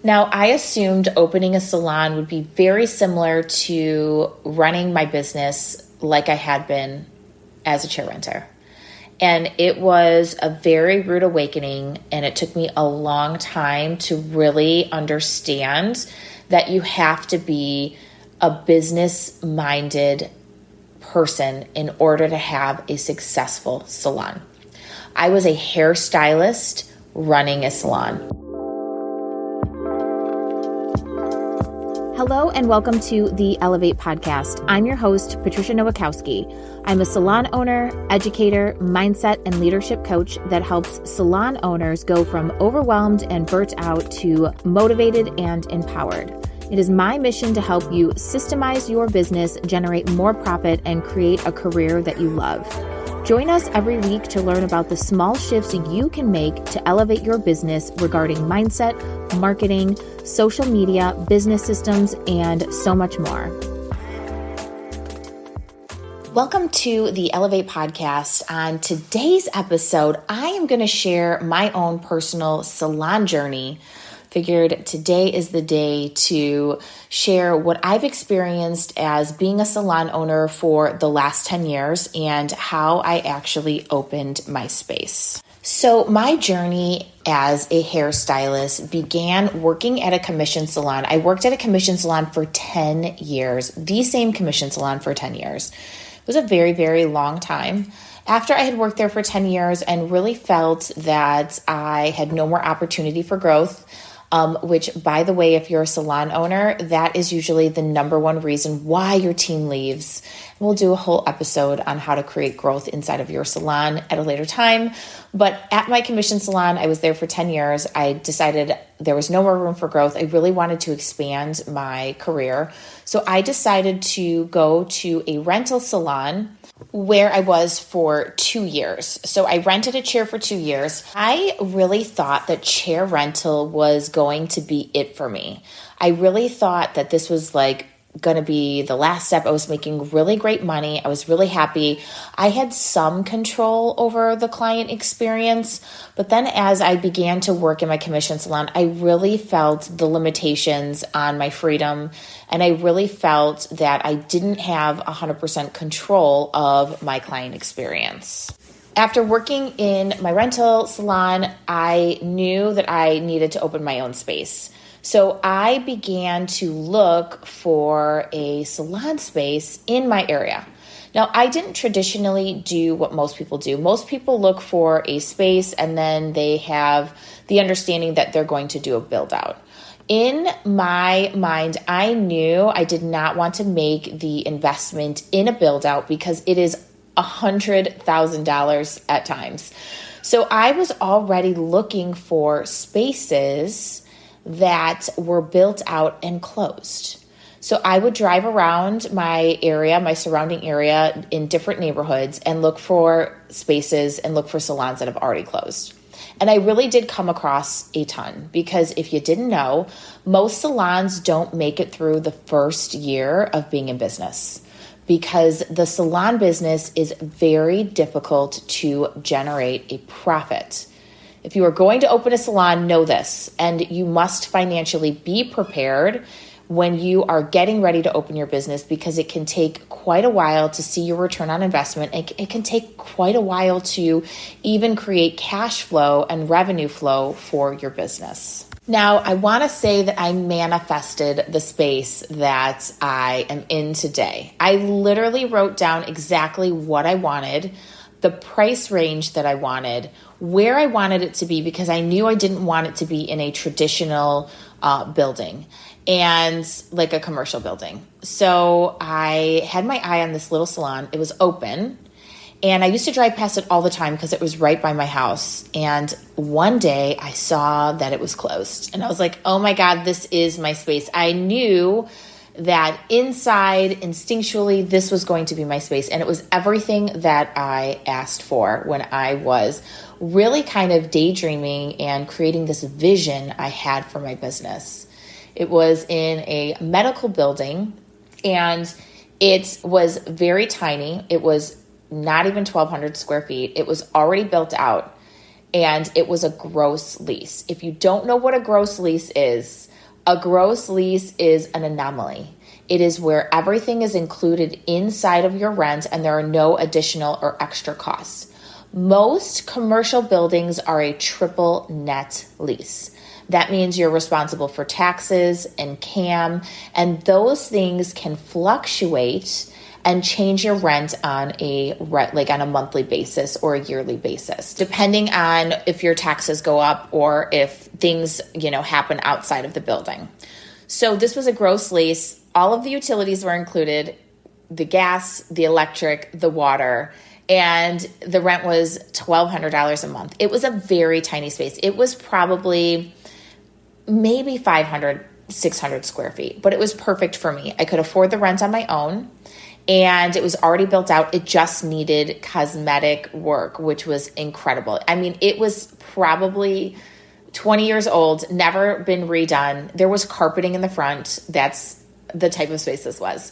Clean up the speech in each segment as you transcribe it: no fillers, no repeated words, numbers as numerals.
Now, I assumed opening a salon would be very similar to running my business like I had been as a chair renter. And it was a very rude awakening, and it took me a long time to really understand that you have to be a business-minded person in order to have a successful salon. I was a hairstylist running a salon. Hello and welcome to the Elevate podcast. I'm your host, Patricia Nowakowski. I'm a salon owner, educator, mindset, and leadership coach that helps salon owners go from overwhelmed and burnt out to motivated and empowered. It is my mission to help you systemize your business, generate more profit, and create a career that you love. Join us every week to learn about the small shifts you can make to elevate your business regarding mindset, marketing, social media, business systems, and so much more. Welcome to the Elevate podcast. On today's episode, I am going to share my own personal salon journey. Figured today is the day to share what I've experienced as being a salon owner for the last 10 years and how I actually opened my space. So my journey as a hairstylist began working at a commission salon. I worked at a commission salon for 10 years, the same commission salon for 10 years. It was a very, very long time. After I had worked there for 10 years and really felt that I had no more opportunity for growth, which, by the way, if you're a salon owner, that is usually the number one reason why your team leaves. We'll do a whole episode on how to create growth inside of your salon at a later time. But at my commission salon, I was there for 10 years. I decided there was no more room for growth. I really wanted to expand my career. So I decided to go to a rental salon where I was for 2 years. So I rented a chair for 2 years. I really thought that chair rental was going to be it for me. I really thought that this was going to be the last step. I was making really great money. I was really happy. I had some control over the client experience, but then as I began to work in my commission salon, I really felt the limitations on my freedom, and I really felt that I didn't have 100% control of my client experience. After working in my rental salon, I knew that I needed to open my own space. So I began to look for a salon space in my area. Now, I didn't traditionally do what most people do. Most people look for a space and then they have the understanding that they're going to do a build out. In my mind, I knew I did not want to make the investment in a build out because it is $100,000 at times. So I was already looking for spaces that were built out and closed. So I would drive around my area, my surrounding area in different neighborhoods and look for spaces and look for salons that have already closed. And I really did come across a ton because if you didn't know, most salons don't make it through the first year of being in business because the salon business is very difficult to generate a profit. If you are going to open a salon, know this, and you must financially be prepared when you are getting ready to open your business because it can take quite a while to see your return on investment. It can take quite a while to even create cash flow and revenue flow for your business. Now, I want to say that I manifested the space that I am in today. I literally wrote down exactly what I wanted, the price range that I wanted, where I wanted it to be because I knew I didn't want it to be in a traditional building and like a commercial building. So I had my eye on this little salon. It was open and I used to drive past it all the time because it was right by my house. And one day I saw that it was closed and I was like, oh my God, this is my space. I knew that inside, instinctually, this was going to be my space. And it was everything that I asked for when I was really kind of daydreaming and creating this vision I had for my business. It was in a medical building and it was very tiny. It was not even 1,200 square feet. It was already built out and it was a gross lease. If you don't know what a gross lease is, A gross lease is an anomaly. It is where everything is included inside of your rent and there are no additional or extra costs. Most commercial buildings are a triple net lease. That means you're responsible for taxes and CAM, and those things can fluctuate and change your rent on a monthly basis or a yearly basis, depending on if your taxes go up or if things, happen outside of the building. So this was a gross lease. All of the utilities were included, the gas, the electric, the water, and the rent was $1,200 a month. It was a very tiny space. It was probably maybe 500, 600 square feet, but it was perfect for me. I could afford the rent on my own, and it was already built out. It just needed cosmetic work, which was incredible. I mean, it was probably 20 years old, never been redone. There was carpeting in the front. That's the type of space this was.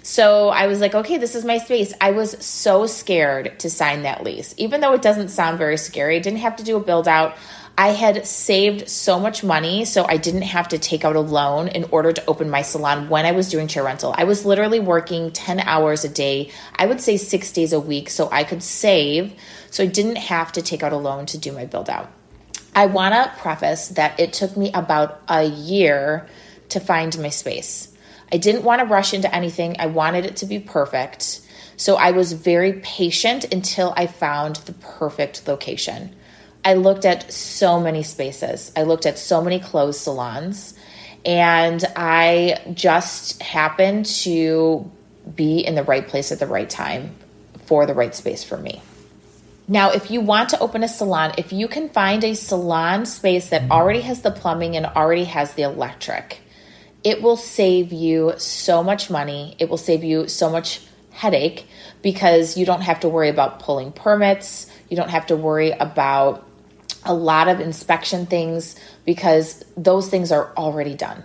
So I was like, okay, this is my space. I was so scared to sign that lease. Even though it doesn't sound very scary, I didn't have to do a build out. I had saved so much money, so I didn't have to take out a loan in order to open my salon when I was doing chair rental. I was literally working 10 hours a day, I would say 6 days a week, so I could save, so I didn't have to take out a loan to do my build out. I want to preface that it took me about a year to find my space. I didn't want to rush into anything. I wanted it to be perfect. So I was very patient until I found the perfect location. I looked at so many spaces. I looked at so many closed salons, and I just happened to be in the right place at the right time for the right space for me. Now, if you want to open a salon, if you can find a salon space that already has the plumbing and already has the electric, it will save you so much money. It will save you so much headache because you don't have to worry about pulling permits. You don't have to worry about a lot of inspection things because those things are already done.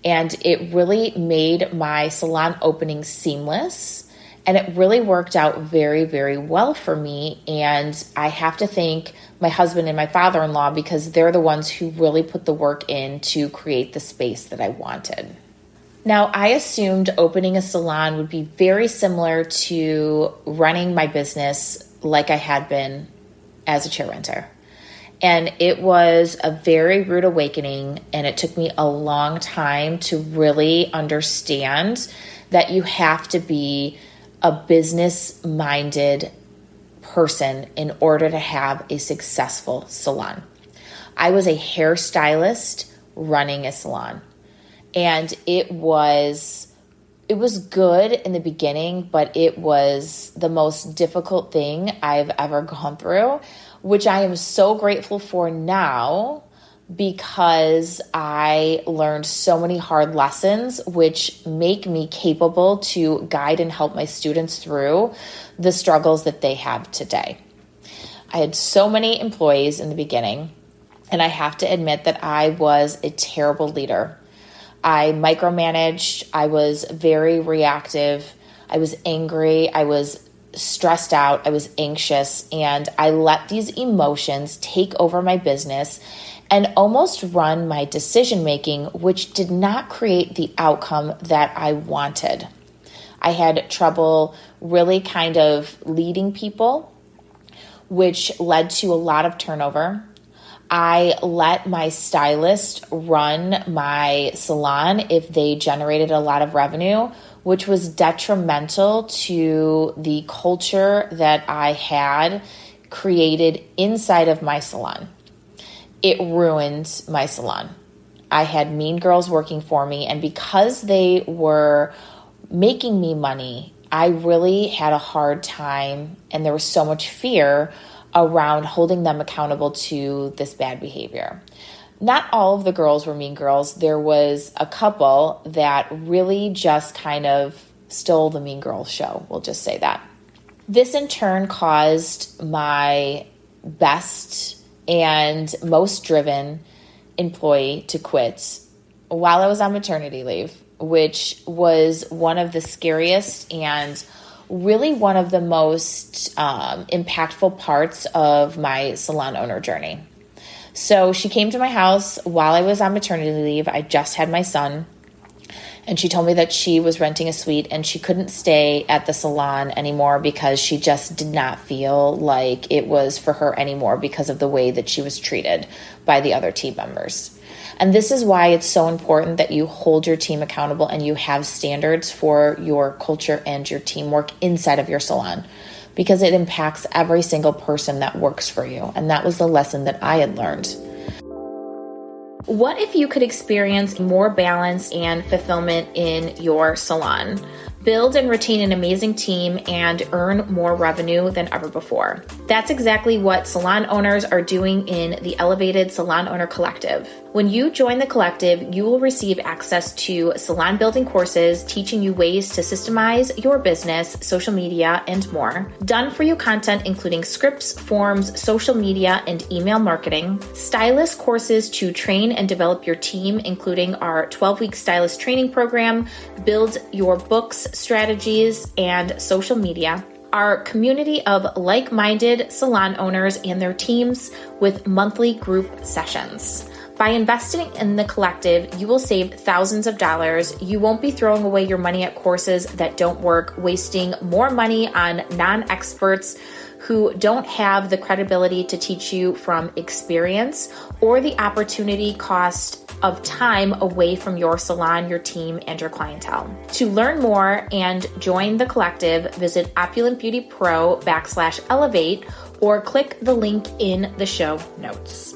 And it really made my salon opening seamless. And it really worked out very, very well for me. And I have to thank my husband and my father-in-law because they're the ones who really put the work in to create the space that I wanted. Now, I assumed opening a salon would be very similar to running my business like I had been as a chair renter. And it was a very rude awakening, and it took me a long time to really understand that you have to be a business-minded person in order to have a successful salon. I was a hairstylist running a salon, and it was good in the beginning, but it was the most difficult thing I've ever gone through, which I am so grateful for now because I learned so many hard lessons which make me capable to guide and help my students through the struggles that they have today. I had so many employees in the beginning, and I have to admit that I was a terrible leader. I micromanaged. I was very reactive. I was angry. I was stressed out. I was anxious, and I let these emotions take over my business and almost run my decision making, which did not create the outcome that I wanted. I had trouble really kind of leading people, which led to a lot of turnover. I let my stylist run my salon if they generated a lot of revenue, which was detrimental to the culture that I had created inside of my salon. It ruined my salon. I had mean girls working for me, and because they were making me money, I really had a hard time, and there was so much fear around holding them accountable to this bad behavior. Not all of the girls were mean girls. There was a couple that really just kind of stole the mean girl show. We'll just say that. This in turn caused my best and most driven employee to quit while I was on maternity leave, which was one of the scariest and really one of the most impactful parts of my salon owner journey. So she came to my house while I was on maternity leave. I just had my son. And she told me that she was renting a suite and she couldn't stay at the salon anymore because she just did not feel like it was for her anymore because of the way that she was treated by the other team members. And this is why it's so important that you hold your team accountable and you have standards for your culture and your teamwork inside of your salon, because it impacts every single person that works for you. And that was the lesson that I had learned. What if you could experience more balance and fulfillment in your salon? Build and retain an amazing team and earn more revenue than ever before. That's exactly what salon owners are doing in the Elevated Salon Owner Collective. When you join the collective, you will receive access to salon building courses teaching you ways to systemize your business, social media, and more. Done for you content including scripts, forms, social media, and email marketing. Stylist courses to train and develop your team, including our 12-week stylist training program, build your books, strategies, and social media. Our community of like-minded salon owners and their teams with monthly group sessions. By investing in the collective, you will save thousands of dollars. You won't be throwing away your money at courses that don't work, wasting more money on non-experts who don't have the credibility to teach you from experience, or the opportunity cost of time away from your salon, your team, and your clientele. To learn more and join the collective, visit opulentbeautypro.com/elevate or click the link in the show notes.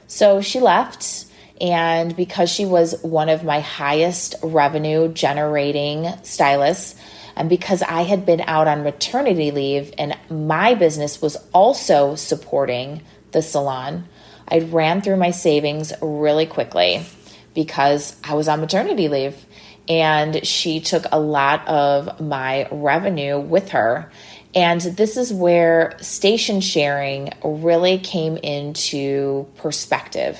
So she left, and because she was one of my highest revenue generating stylists, and because I had been out on maternity leave and my business was also supporting the salon, I ran through my savings really quickly because I was on maternity leave, and she took a lot of my revenue with her. And this is where station sharing really came into perspective,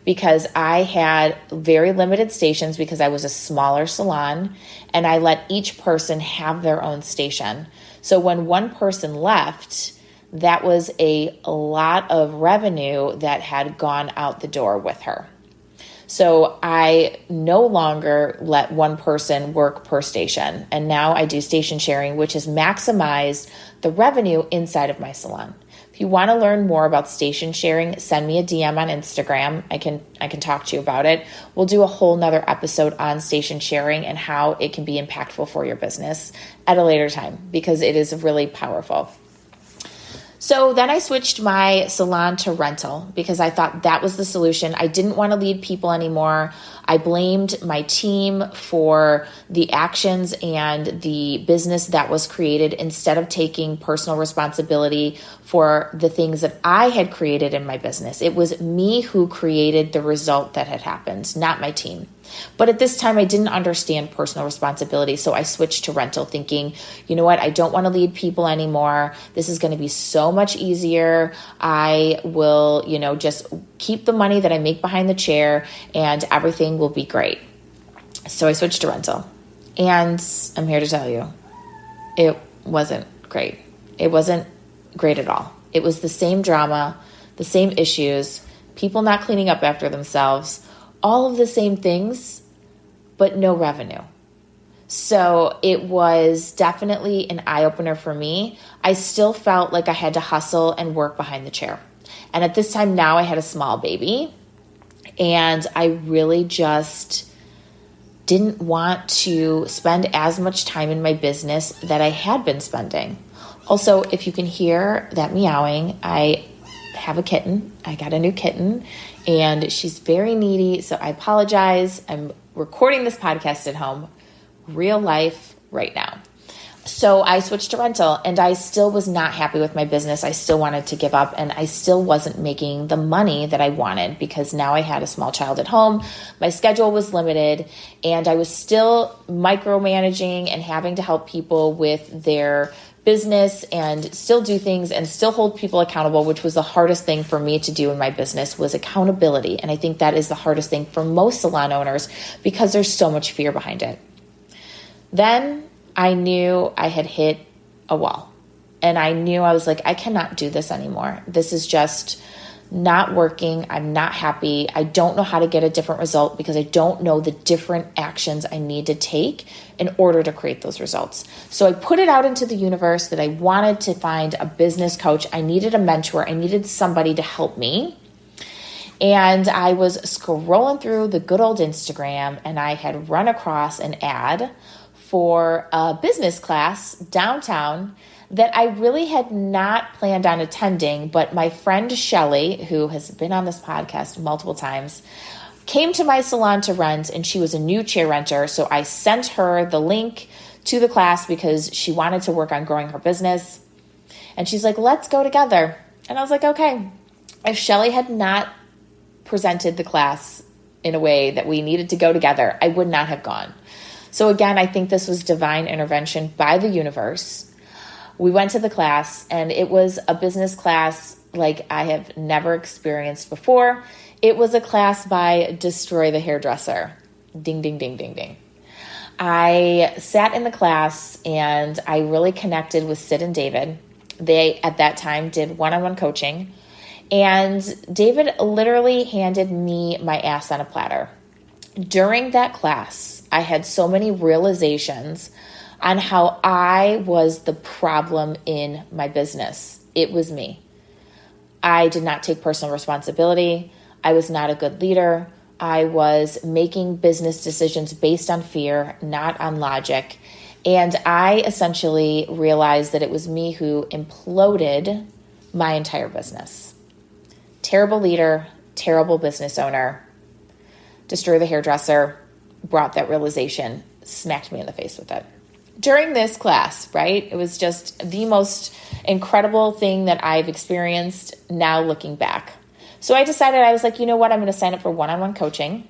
because I had very limited stations because I was a smaller salon, and I let each person have their own station. So when one person left, that was a lot of revenue that had gone out the door with her. So I no longer let one person work per station. And now I do station sharing, which has maximized the revenue inside of my salon. If you want to learn more about station sharing, send me a DM on Instagram. I can talk to you about it. We'll do a whole nother episode on station sharing and how it can be impactful for your business at a later time, because it is really powerful. So then I switched my salon to rental because I thought that was the solution. I didn't want to lead people anymore. I blamed my team for the actions and the business that was created instead of taking personal responsibility for the things that I had created in my business. It was me who created the result that had happened, not my team. But at this time, I didn't understand personal responsibility, so I switched to rental thinking, you know what, I don't want to lead people anymore. This is going to be so much easier. I will, just keep the money that I make behind the chair and everything will be great. So I switched to rental. And I'm here to tell you, it wasn't great. It wasn't great at all. It was the same drama, the same issues, people not cleaning up after themselves, all of the same things, but no revenue. So it was definitely an eye-opener for me. I still felt like I had to hustle and work behind the chair. And at this time now I had a small baby, and I really just didn't want to spend as much time in my business that I had been spending. Also, if you can hear that meowing, I have a kitten. I got a new kitten, and she's very needy, so I apologize. I'm recording this podcast at home, real life right now. So I switched to rental, and I still was not happy with my business. I still wanted to give up, and I still wasn't making the money that I wanted because now I had a small child at home. My schedule was limited, and I was still micromanaging and having to help people with their business and still do things and still hold people accountable, which was the hardest thing for me to do in my business, was accountability. And I think that is the hardest thing for most salon owners because there's so much fear behind it. Then I knew I had hit a wall, And I knew, I was like, I cannot do this anymore. This is just not working. I'm not happy. I don't know how to get a different result because I don't know the different actions I need to take in order to create those results. So I put it out into the universe that I wanted to find a business coach. I needed a mentor. I needed somebody to help me. And I was scrolling through the good old Instagram, and I had run across an ad for a business class downtown that I really had not planned on attending, but my friend Shelly, who has been on this podcast multiple times, came to my salon to rent, and she was a new chair renter. So I sent her the link to the class because she wanted to work on growing her business. And she's like, let's go together. And I was like, okay. If Shelly had not presented the class in a way that we needed to go together, I would not have gone. So again, I think this was divine intervention by the universe. We went to the class, and it was a business class like I have never experienced before. It was a class by Destroy the Hairdresser. Ding, ding, ding, ding, ding. I sat in the class, and I really connected with Sid and David. They, at that time, did one-on-one coaching. And David literally handed me my ass on a platter. During that class, I had so many realizations on how I was the problem in my business. It was me. I did not take personal responsibility. I was not a good leader. I was making business decisions based on fear, not on logic. And I essentially realized that it was me who imploded my entire business. Terrible leader, terrible business owner. Destroy the Hairdresser brought that realization, smacked me in the face with it. During this class, right, it was just the most incredible thing that I've experienced now looking back. So I decided, I was like, you know what, I'm going to sign up for one-on-one coaching.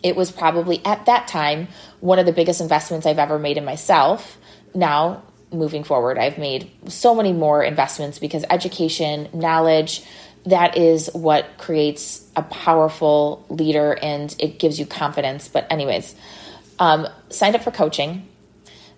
It was probably at that time one of the biggest investments I've ever made in myself. Now, moving forward, I've made so many more investments because education, knowledge, that is what creates a powerful leader, and it gives you confidence. But anyways, signed up for coaching,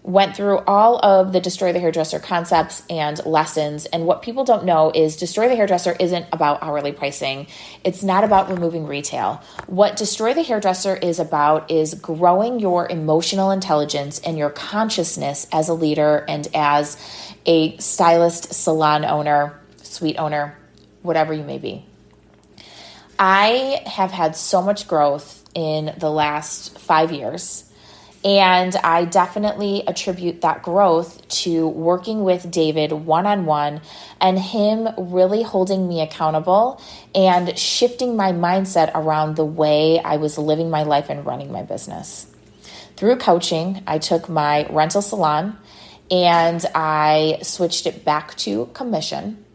went through all of the Destroy the Hairdresser concepts and lessons. And what people don't know is Destroy the Hairdresser isn't about hourly pricing. It's not about removing retail. What Destroy the Hairdresser is about is growing your emotional intelligence and your consciousness as a leader and as a stylist, salon owner, suite owner, whatever you may be. I have had so much growth in the last 5 years. And I definitely attribute that growth to working with David one-on-one and him really holding me accountable and shifting my mindset around the way I was living my life and running my business. Through coaching, I took my rental salon and I switched it back to commission,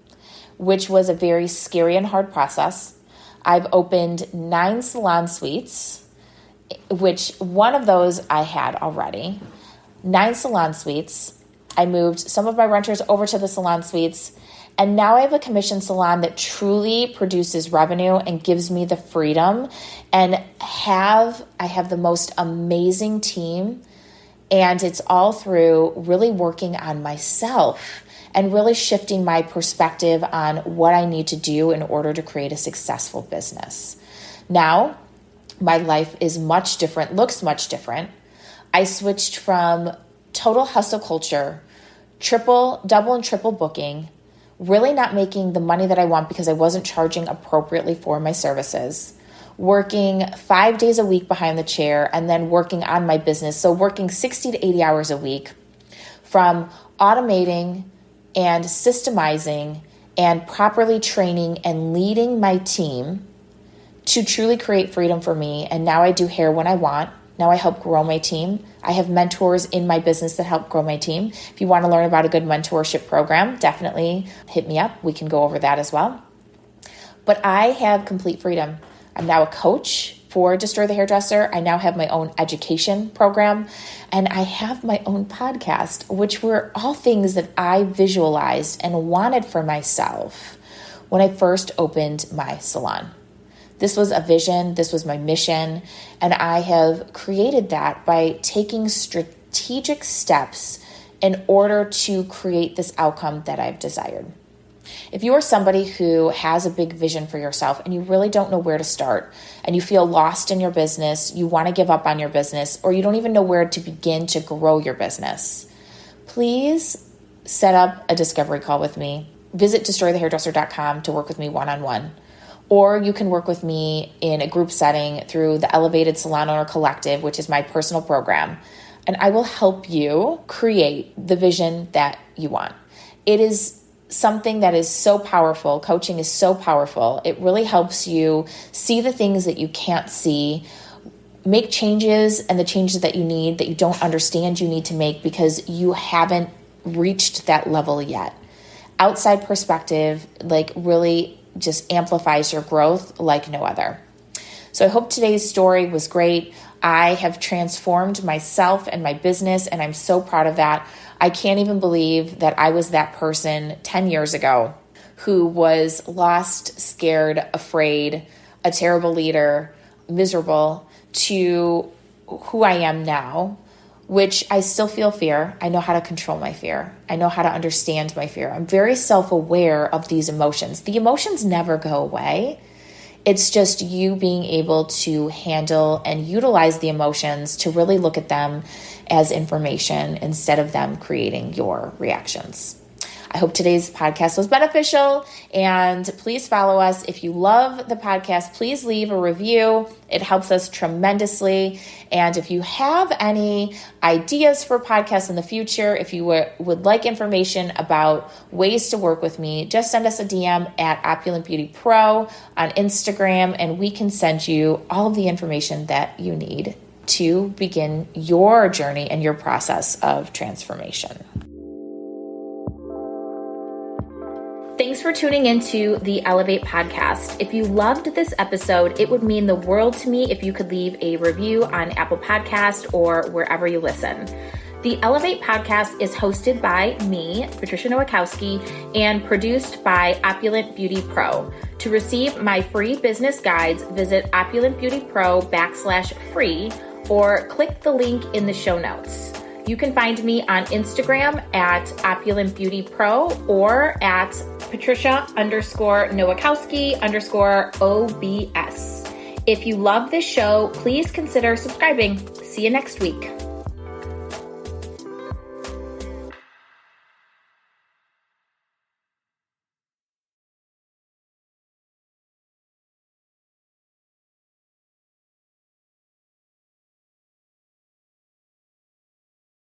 which was a very scary and hard process. I've opened 9 salon suites, which one of those I had already. 9 salon suites. I moved some of my renters over to the salon suites, and now I have a commission salon that truly produces revenue and gives me the freedom, and I have the most amazing team, and it's all through really working on myself and really shifting my perspective on what I need to do in order to create a successful business. Now, my life is much different, looks much different. I switched from total hustle culture, double and triple booking, really not making the money that I want because I wasn't charging appropriately for my services, working 5 days a week behind the chair, and then working on my business. So working 60 to 80 hours a week, from automating and systemizing and properly training and leading my team to truly create freedom for me. And now I do hair when I want. Now I help grow my team. I have mentors in my business that help grow my team. If you want to learn about a good mentorship program, definitely hit me up. We can go over that as well. But I have complete freedom. I'm now a coach for Destroy the Hairdresser. I now have my own education program, and I have my own podcast, which were all things that I visualized and wanted for myself when I first opened my salon. This was a vision, this was my mission, and I have created that by taking strategic steps in order to create this outcome that I've desired. If you are somebody who has a big vision for yourself and you really don't know where to start, and you feel lost in your business, you want to give up on your business, or you don't even know where to begin to grow your business, please set up a discovery call with me. Visit destroythehairdresser.com to work with me one-on-one. Or you can work with me in a group setting through the Elevated Salon Owner Collective, which is my personal program. And I will help you create the vision that you want. It is something that is so powerful. Coaching is so powerful. It really helps you see the things that you can't see, make changes and the changes that you need, that you don't understand you need to make because you haven't reached that level yet. Outside perspective, really just amplifies your growth like no other. So I hope today's story was great. I have transformed myself and my business, and I'm so proud of that. I can't even believe that I was that person 10 years ago who was lost, scared, afraid, a terrible leader, miserable, to who I am now, which I still feel fear. I know how to control my fear. I know how to understand my fear. I'm very self-aware of these emotions. The emotions never go away. It's just you being able to handle and utilize the emotions to really look at them as information instead of them creating your reactions. I hope today's podcast was beneficial, and please follow us. If you love the podcast, please leave a review. It helps us tremendously. And if you have any ideas for podcasts in the future, if you would like information about ways to work with me, just send us a DM at Opulent Beauty Pro on Instagram, and we can send you all of the information that you need to begin your journey and your process of transformation. Thanks for tuning into the Elevate podcast. If you loved this episode, it would mean the world to me if you could leave a review on Apple Podcast or wherever you listen. The Elevate podcast is hosted by me, Patricia Nowakowski, and produced by Opulent Beauty Pro. To receive my free business guides, visit opulentbeautypro.com/free or click the link in the show notes. You can find me on Instagram at Opulent Beauty Pro or at Patricia_Nowakowski_OBS. If you love this show, please consider subscribing. See you next week.